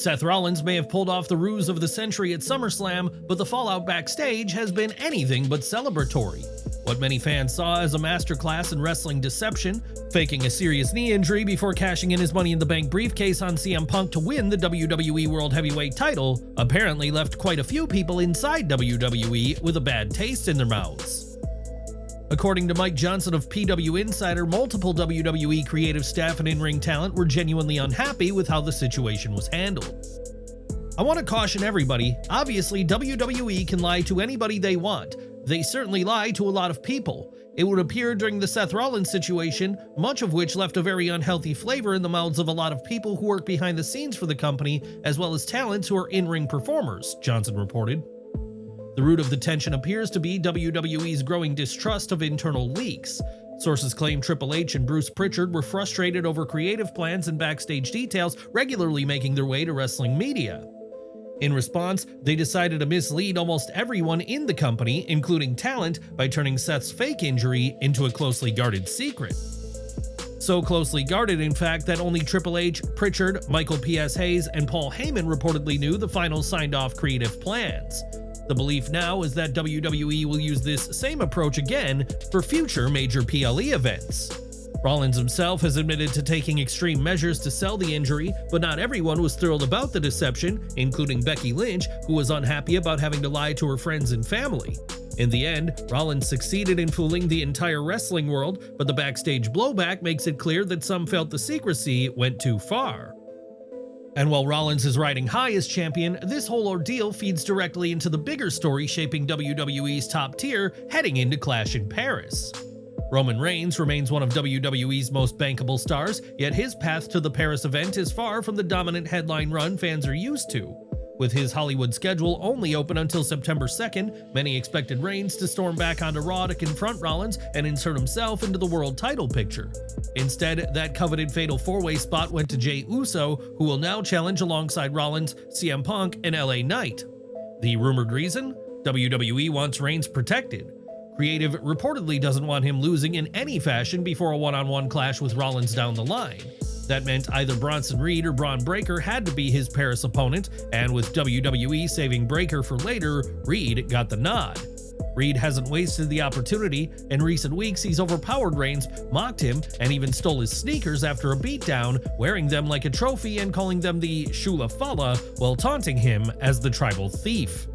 Seth Rollins may have pulled off the ruse of the century at SummerSlam, but the fallout backstage has been anything but celebratory. What many fans saw as a masterclass in wrestling deception, faking a serious knee injury before cashing in his Money in the Bank briefcase on CM Punk to win the WWE World Heavyweight title, apparently left quite a few people inside WWE with a bad taste in their mouths. According to Mike Johnson of PW Insider, multiple WWE creative staff and in-ring talent were genuinely unhappy with how the situation was handled. I want to caution everybody, obviously WWE can lie to anybody they want. They certainly lie to a lot of people. It would appear during the Seth Rollins situation, much of which left a very unhealthy flavor in the mouths of a lot of people who work behind the scenes for the company, as well as talents who are in-ring performers, Johnson reported. The root of the tension appears to be WWE's growing distrust of internal leaks. Sources claim Triple H and Bruce Pritchard were frustrated over creative plans and backstage details regularly making their way to wrestling media. In response, they decided to mislead almost everyone in the company, including talent, by turning Seth's fake injury into a closely guarded secret. So closely guarded, in fact, that only Triple H, Pritchard, Michael P.S. Hayes, and Paul Heyman reportedly knew the final signed-off creative plans. The belief now is that WWE will use this same approach again for future major PLE events. Rollins himself has admitted to taking extreme measures to sell the injury, but not everyone was thrilled about the deception, including Becky Lynch, who was unhappy about having to lie to her friends and family. In the end, Rollins succeeded in fooling the entire wrestling world, but the backstage blowback makes it clear that some felt the secrecy went too far. And while Rollins is riding high as champion, this whole ordeal feeds directly into the bigger story shaping WWE's top tier heading into Clash in Paris. Roman Reigns remains one of WWE's most bankable stars, yet his path to the Paris event is far from the dominant headline run fans are used to. With his Hollywood schedule only open until September 2nd, many expected Reigns to storm back onto Raw to confront Rollins and insert himself into the world title picture. Instead, that coveted fatal four-way spot went to Jey Uso, who will now challenge alongside Rollins, CM Punk, and LA Knight. The rumored reason? WWE wants Reigns protected. Creative reportedly doesn't want him losing in any fashion before a one-on-one clash with Rollins down the line. That meant either Bronson Reed or Braun Breaker had to be his Paris opponent, and with WWE saving Breaker for later, Reed got the nod. Reed hasn't wasted the opportunity. In recent weeks, he's overpowered Reigns, mocked him, and even stole his sneakers after a beatdown, wearing them like a trophy and calling them the Shula Fala while taunting him as the tribal thief.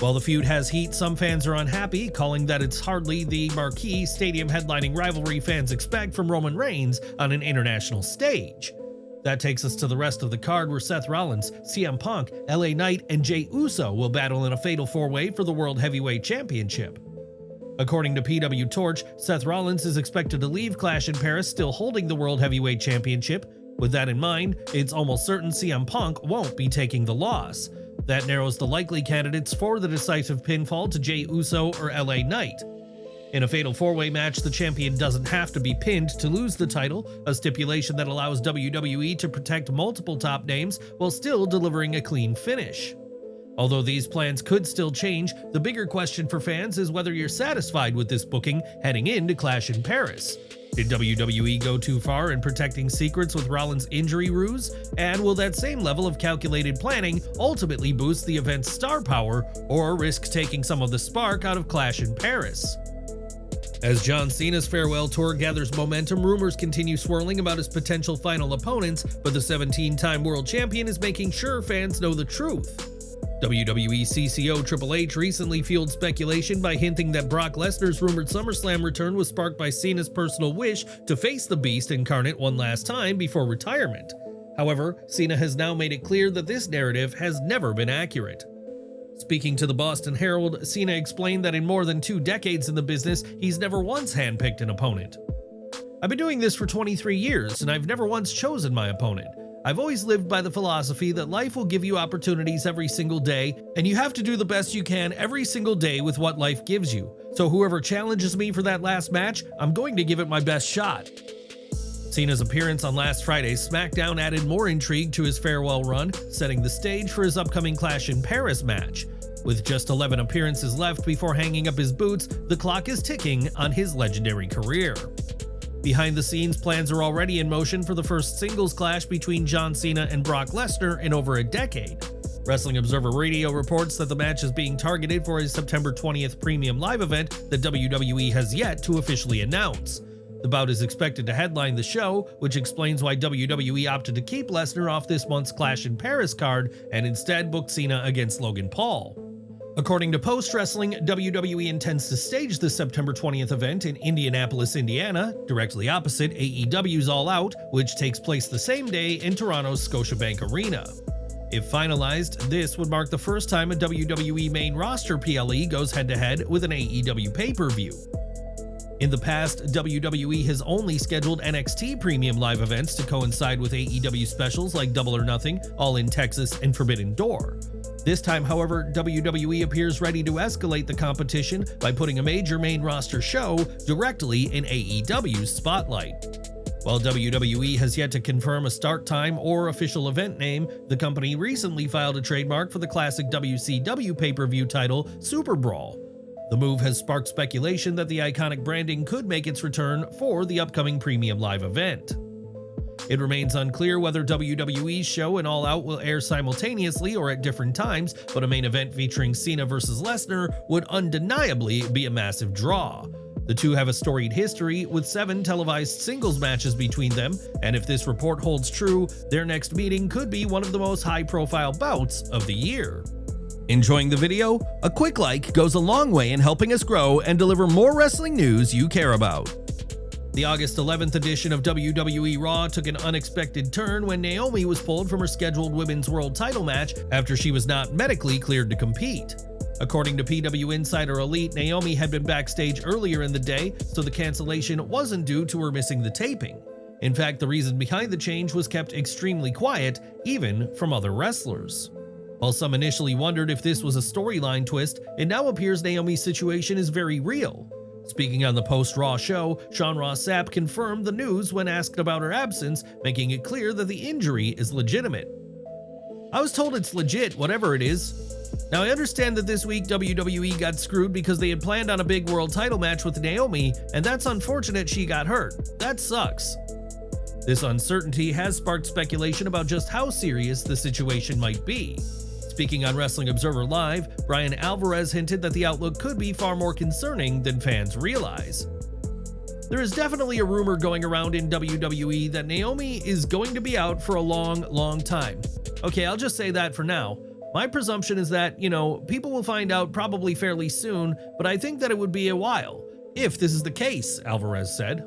While the feud has heat, some fans are unhappy, calling that it's hardly the marquee stadium headlining rivalry fans expect from Roman Reigns on an international stage. That takes us to the rest of the card where Seth Rollins, CM Punk, LA Knight, and Jey Uso will battle in a fatal four-way for the World Heavyweight Championship. According to PW Torch, Seth Rollins is expected to leave Clash in Paris still holding the World Heavyweight Championship. With that in mind, it's almost certain CM Punk won't be taking the loss. That narrows the likely candidates for the decisive pinfall to Jey Uso or LA Knight. In a fatal four-way match, the champion doesn't have to be pinned to lose the title, a stipulation that allows WWE to protect multiple top names while still delivering a clean finish. Although these plans could still change, the bigger question for fans is whether you're satisfied with this booking heading into Clash in Paris. Did WWE go too far in protecting secrets with Rollins' injury ruse? And will that same level of calculated planning ultimately boost the event's star power or risk taking some of the spark out of Clash in Paris? As John Cena's farewell tour gathers momentum, rumors continue swirling about his potential final opponents, but the 17-time world champion is making sure fans know the truth. WWE CCO Triple H recently fueled speculation by hinting that Brock Lesnar's rumored SummerSlam return was sparked by Cena's personal wish to face the Beast incarnate one last time before retirement. However, Cena has now made it clear that this narrative has never been accurate. Speaking to the Boston Herald, Cena explained that in more than 2 decades in the business, he's never once handpicked an opponent. "I've been doing this for 23 years, and I've never once chosen my opponent. I've always lived by the philosophy that life will give you opportunities every single day, and you have to do the best you can every single day with what life gives you. So whoever challenges me for that last match, I'm going to give it my best shot." Cena's appearance on last Friday's SmackDown added more intrigue to his farewell run, setting the stage for his upcoming Clash in Paris match. With just 11 appearances left before hanging up his boots, the clock is ticking on his legendary career. Behind the scenes, plans are already in motion for the first singles clash between John Cena and Brock Lesnar in over a decade. Wrestling Observer Radio reports that the match is being targeted for a September 20th premium live event that WWE has yet to officially announce. The bout is expected to headline the show, which explains why WWE opted to keep Lesnar off this month's Clash in Paris card and instead booked Cena against Logan Paul. According to Post Wrestling, WWE intends to stage the September 20th event in Indianapolis, Indiana, directly opposite AEW's All Out, which takes place the same day in Toronto's Scotiabank Arena. If finalized, this would mark the first time a WWE main roster PLE goes head-to-head with an AEW pay-per-view. In the past, WWE has only scheduled NXT premium live events to coincide with AEW specials like Double or Nothing, All in Texas, and Forbidden Door. This time, however, WWE appears ready to escalate the competition by putting a major main roster show directly in AEW's spotlight. While WWE has yet to confirm a start time or official event name, the company recently filed a trademark for the classic WCW pay-per-view title, Super Brawl. The move has sparked speculation that the iconic branding could make its return for the upcoming premium live event. It remains unclear whether WWE's show and All Out will air simultaneously or at different times, but a main event featuring Cena vs. Lesnar would undeniably be a massive draw. The two have a storied history, with 7 televised singles matches between them, and if this report holds true, their next meeting could be one of the most high-profile bouts of the year. Enjoying the video? A quick like goes a long way in helping us grow and deliver more wrestling news you care about. The August 11th edition of WWE Raw took an unexpected turn when Naomi was pulled from her scheduled Women's World title match after she was not medically cleared to compete. According to PW Insider Elite, Naomi had been backstage earlier in the day, so the cancellation wasn't due to her missing the taping. In fact, the reason behind the change was kept extremely quiet, even from other wrestlers. While some initially wondered if this was a storyline twist, it now appears Naomi's situation is very real. Speaking on the post-Raw show, Sean Ross Sapp confirmed the news when asked about her absence, making it clear that the injury is legitimate. "I was told it's legit, whatever it is. Now I understand that this week WWE got screwed because they had planned on a big world title match with Naomi, and that's unfortunate she got hurt. That sucks." This uncertainty has sparked speculation about just how serious the situation might be. Speaking on Wrestling Observer Live, Brian Alvarez hinted that the outlook could be far more concerning than fans realize. "There is definitely a rumor going around in WWE that Naomi is going to be out for a long time. Okay, I'll just say that for now. My presumption is that, people will find out probably fairly soon, but I think that it would be a while, if this is the case," Alvarez said.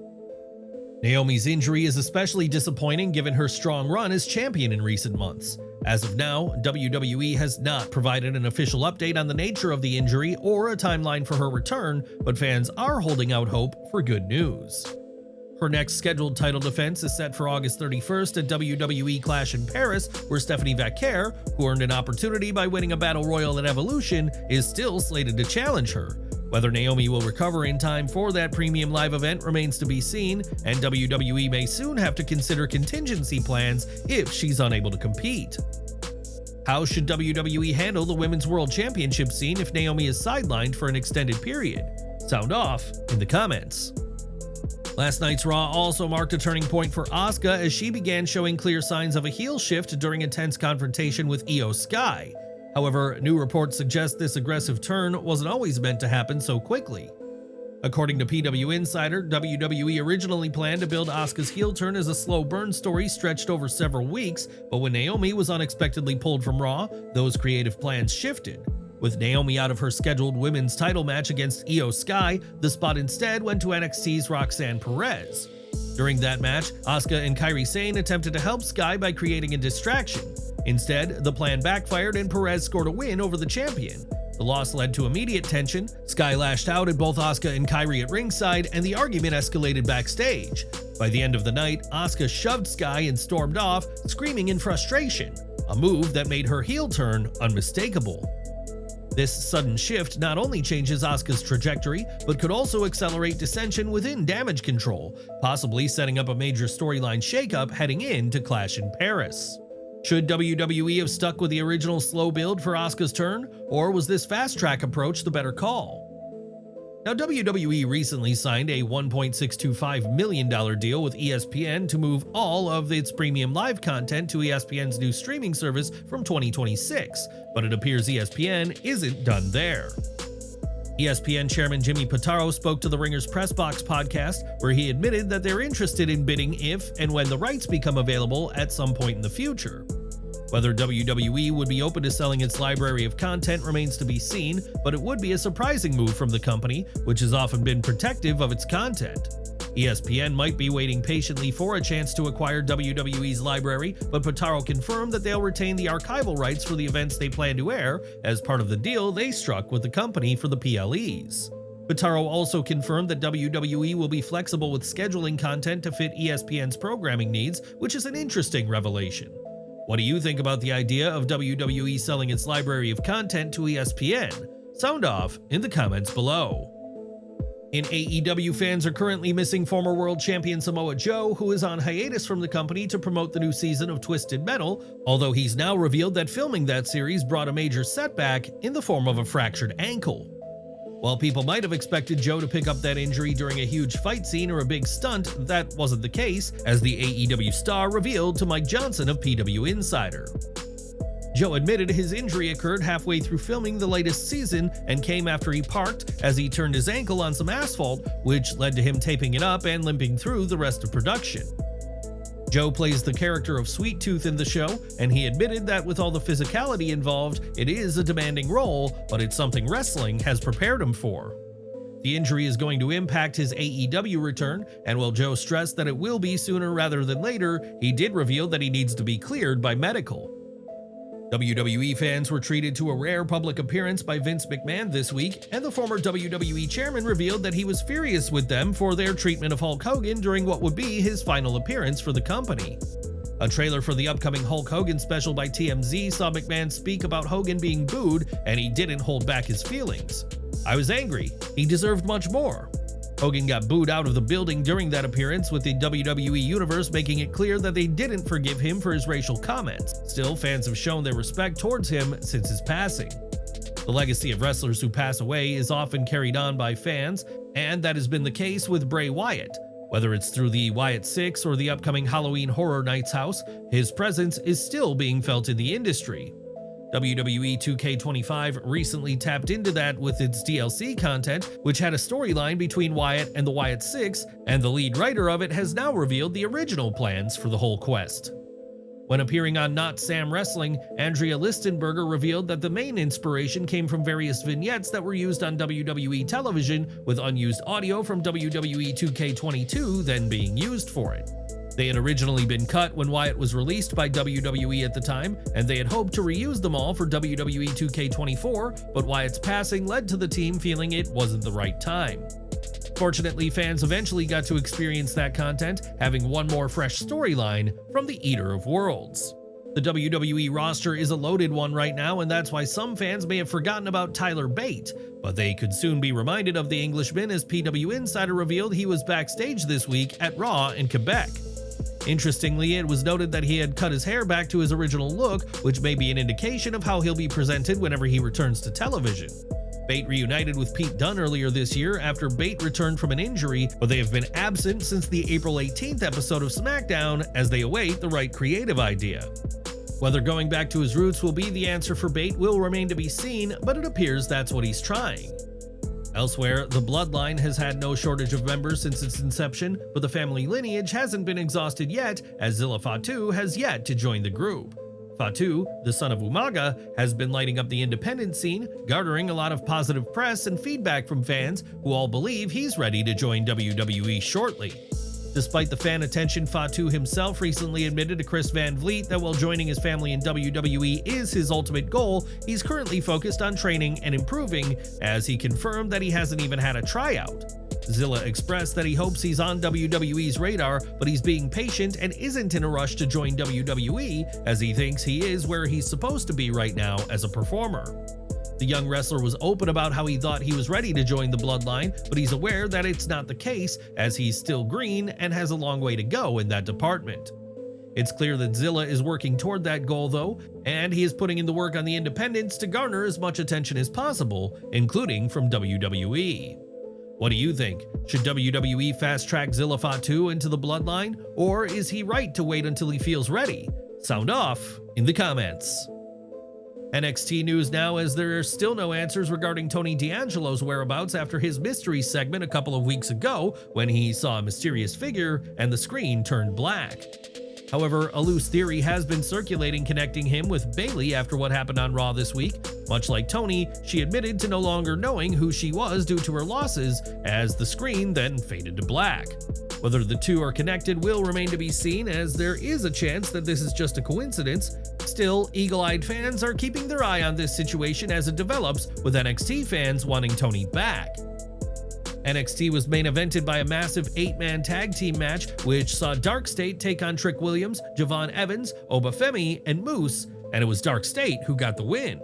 Naomi's injury is especially disappointing given her strong run as champion in recent months. As of now, WWE has not provided an official update on the nature of the injury or a timeline for her return, but fans are holding out hope for good news. Her next scheduled title defense is set for August 31st at WWE Clash in Paris, where Stephanie Vaquer, who earned an opportunity by winning a Battle Royal at Evolution, is still slated to challenge her. Whether Naomi will recover in time for that premium live event remains to be seen, and WWE may soon have to consider contingency plans if she's unable to compete. How should WWE handle the Women's World Championship scene if Naomi is sidelined for an extended period? Sound off in the comments. Last night's Raw also marked a turning point for Asuka as she began showing clear signs of a heel shift during a tense confrontation with Io Sky. However, new reports suggest this aggressive turn wasn't always meant to happen so quickly. According to PW Insider, WWE originally planned to build Asuka's heel turn as a slow burn story stretched over several weeks, but when Naomi was unexpectedly pulled from Raw, those creative plans shifted. With Naomi out of her scheduled women's title match against Io Sky, the spot instead went to NXT's Roxanne Perez. During that match, Asuka and Kairi Sane attempted to help Sky by creating a distraction. Instead, the plan backfired and Perez scored a win over the champion. The loss led to immediate tension, Sky lashed out at both Asuka and Kairi at ringside, and the argument escalated backstage. By the end of the night, Asuka shoved Sky and stormed off, screaming in frustration, a move that made her heel turn unmistakable. This sudden shift not only changes Asuka's trajectory, but could also accelerate dissension within Damage Control, possibly setting up a major storyline shakeup heading into Clash in Paris. Should WWE have stuck with the original slow build for Asuka's turn, or was this fast-track approach the better call? Now, WWE recently signed a $1.625 million deal with ESPN to move all of its premium live content to ESPN's new streaming service from 2026, but it appears ESPN isn't done there. ESPN chairman Jimmy Pitaro spoke to the Ringer's Press Box podcast, where he admitted that they're interested in bidding if and when the rights become available at some point in the future. Whether WWE would be open to selling its library of content remains to be seen, but it would be a surprising move from the company, which has often been protective of its content. ESPN might be waiting patiently for a chance to acquire WWE's library, but Pitaro confirmed that they'll retain the archival rights for the events they plan to air as part of the deal they struck with the company for the PLEs. Pitaro also confirmed that WWE will be flexible with scheduling content to fit ESPN's programming needs, which is an interesting revelation. What do you think about the idea of WWE selling its library of content to ESPN? Sound off in the comments below. In AEW, fans are currently missing former world champion Samoa Joe, who is on hiatus from the company to promote the new season of Twisted Metal, although he's now revealed that filming that series brought a major setback in the form of a fractured ankle. While people might have expected Joe to pick up that injury during a huge fight scene or a big stunt, that wasn't the case, as the AEW star revealed to Mike Johnson of PW Insider. Joe admitted his injury occurred halfway through filming the latest season and came after he parked as he turned his ankle on some asphalt, which led to him taping it up and limping through the rest of production. Joe plays the character of Sweet Tooth in the show, and he admitted that with all the physicality involved, it is a demanding role, but it's something wrestling has prepared him for. The injury is going to impact his AEW return, and while Joe stressed that it will be sooner rather than later, he did reveal that he needs to be cleared by medical. WWE fans were treated to a rare public appearance by Vince McMahon this week, and the former WWE chairman revealed that he was furious with them for their treatment of Hulk Hogan during what would be his final appearance for the company. A trailer for the upcoming Hulk Hogan special by TMZ saw McMahon speak about Hogan being booed, and he didn't hold back his feelings. "I was angry. He deserved much more." Hogan got booed out of the building during that appearance, with the WWE Universe making it clear that they didn't forgive him for his racial comments. Still, fans have shown their respect towards him since his passing. The legacy of wrestlers who pass away is often carried on by fans, and that has been the case with Bray Wyatt. Whether it's through the Wyatt 6 or the upcoming Halloween Horror Nights house, his presence is still being felt in the industry. WWE 2K25 recently tapped into that with its DLC content, which had a storyline between Wyatt and the Wyatt 6, and the lead writer of it has now revealed the original plans for the whole quest. When appearing on Not Sam Wrestling, Andrea Listenberger revealed that the main inspiration came from various vignettes that were used on WWE television, with unused audio from WWE 2K22 then being used for it. They had originally been cut when Wyatt was released by WWE at the time, and they had hoped to reuse them all for WWE 2K24, but Wyatt's passing led to the team feeling it wasn't the right time. Fortunately, fans eventually got to experience that content, having one more fresh storyline from the Eater of Worlds. The WWE roster is a loaded one right now, and that's why some fans may have forgotten about Tyler Bate, but they could soon be reminded of the Englishman, as PW Insider revealed he was backstage this week at Raw in Quebec. Interestingly, it was noted that he had cut his hair back to his original look, which may be an indication of how he'll be presented whenever he returns to television. Bate reunited with Pete Dunne earlier this year after Bate returned from an injury, but they have been absent since the April 18th episode of SmackDown as they await the right creative idea. Whether going back to his roots will be the answer for Bate will remain to be seen, but it appears that's what he's trying. Elsewhere, the Bloodline has had no shortage of members since its inception, but the family lineage hasn't been exhausted yet, as Zilla Fatu has yet to join the group. Fatu, the son of Umaga, has been lighting up the independent scene, garnering a lot of positive press and feedback from fans who all believe he's ready to join WWE shortly. Despite the fan attention, Fatu himself recently admitted to Chris Van Vliet that while joining his family in WWE is his ultimate goal, he's currently focused on training and improving, as he confirmed that he hasn't even had a tryout. Zilla expressed that he hopes he's on WWE's radar, but he's being patient and isn't in a rush to join WWE, as he thinks he is where he's supposed to be right now as a performer. The young wrestler was open about how he thought he was ready to join the Bloodline, but he's aware that it's not the case, as he's still green and has a long way to go in that department. It's clear that Zilla is working toward that goal though, and he is putting in the work on the independents to garner as much attention as possible, including from WWE. What do you think? Should WWE fast-track Zilla Fatu into the Bloodline, or is he right to wait until he feels ready? Sound off in the comments. NXT news now, as there are still no answers regarding Tony D'Angelo's whereabouts after his mystery segment a couple of weeks ago when he saw a mysterious figure and the screen turned black. However, a loose theory has been circulating connecting him with Bayley after what happened on Raw this week. Much like Tony, she admitted to no longer knowing who she was due to her losses, as the screen then faded to black. Whether the two are connected will remain to be seen, as there is a chance that this is just a coincidence. Still, eagle-eyed fans are keeping their eye on this situation as it develops, with NXT fans wanting Tony back. NXT was main evented by a massive 8-man tag team match, which saw Dark State take on Trick Williams, Javon Evans, Oba Femi, and Moose, and it was Dark State who got the win.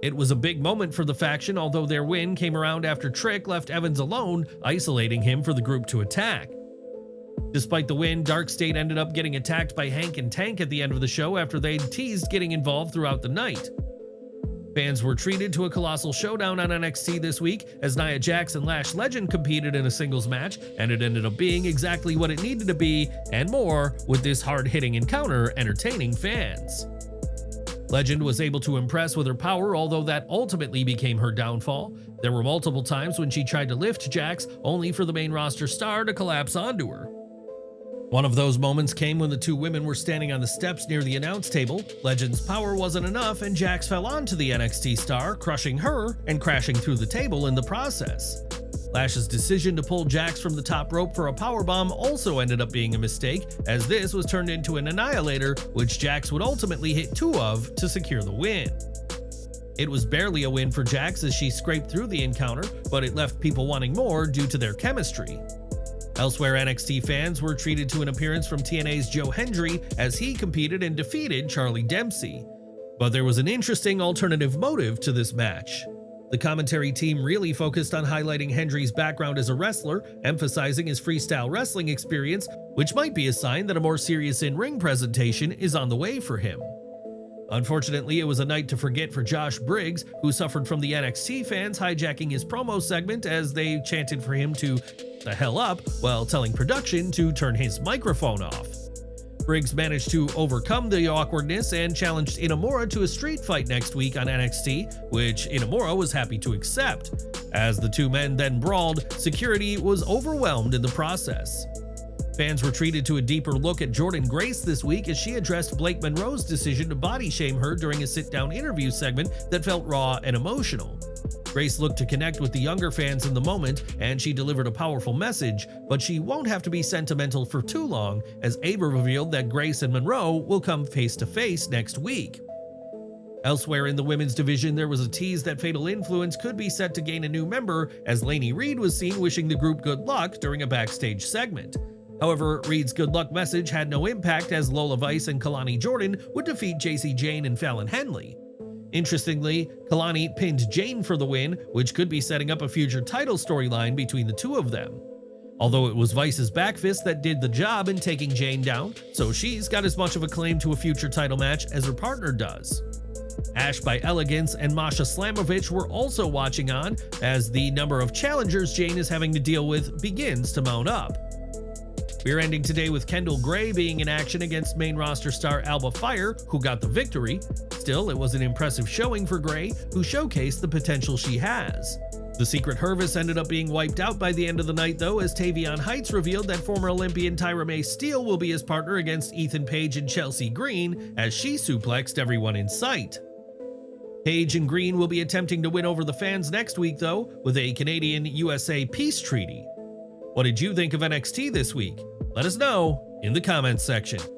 It was a big moment for the faction, although their win came around after Trick left Evans alone, isolating him for the group to attack. Despite the win, Dark State ended up getting attacked by Hank and Tank at the end of the show after they'd teased getting involved throughout the night. Fans were treated to a colossal showdown on NXT this week as Nia Jax and Lash Legend competed in a singles match, and it ended up being exactly what it needed to be and more, with this hard-hitting encounter entertaining fans. Legend was able to impress with her power, although that ultimately became her downfall. There were multiple times when she tried to lift Jax, only for the main roster star to collapse onto her. One of those moments came when the two women were standing on the steps near the announce table. Legend's power wasn't enough, and Jax fell onto the NXT star, crushing her and crashing through the table in the process. Lash's decision to pull Jax from the top rope for a powerbomb also ended up being a mistake, as this was turned into an Annihilator, which Jax would ultimately hit 2 of to secure the win. It was barely a win for Jax as she scraped through the encounter, but it left people wanting more due to their chemistry. Elsewhere, NXT fans were treated to an appearance from TNA's Joe Hendry as he competed and defeated Charlie Dempsey. But there was an interesting alternative motive to this match. The commentary team really focused on highlighting Hendry's background as a wrestler, emphasizing his freestyle wrestling experience, which might be a sign that a more serious in-ring presentation is on the way for him. Unfortunately, it was a night to forget for Josh Briggs, who suffered from the NXT fans hijacking his promo segment as they chanted for him to the hell up while telling production to turn his microphone off. Briggs managed to overcome the awkwardness and challenged Inamura to a street fight next week on NXT, which Inamura was happy to accept. As the two men then brawled, security was overwhelmed in the process. Fans were treated to a deeper look at Jordynne Grace this week as she addressed Blake Monroe's decision to body shame her during a sit-down interview segment that felt raw and emotional. Grace looked to connect with the younger fans in the moment, and she delivered a powerful message, but she won't have to be sentimental for too long, as Ava revealed that Grace and Monroe will come face-to-face next week. Elsewhere in the women's division, there was a tease that Fatal Influence could be set to gain a new member, as Lainey Reed was seen wishing the group good luck during a backstage segment. However, Reed's good luck message had no impact, as Lola Vice and Kelani Jordynne would defeat JC Jane and Fallon Henley. Interestingly, Kelani pinned Jane for the win, which could be setting up a future title storyline between the two of them. Although it was Vice's backfist that did the job in taking Jane down, so she's got as much of a claim to a future title match as her partner does. Ash by Elegance and Masha Slamovich were also watching on, as the number of challengers Jane is having to deal with begins to mount up. We're ending today with Kendal Gray being in action against main roster star Alba Fyre, who got the victory. Still, it was an impressive showing for Gray, who showcased the potential she has. The Secret Hervis ended up being wiped out by the end of the night though, as Tavion Heights revealed that former Olympian Tyra May Steele will be his partner against Ethan Page and Chelsea Green, as she suplexed everyone in sight. Page and Green will be attempting to win over the fans next week though, with a Canadian-USA peace treaty. What did you think of NXT this week? Let us know in the comments section.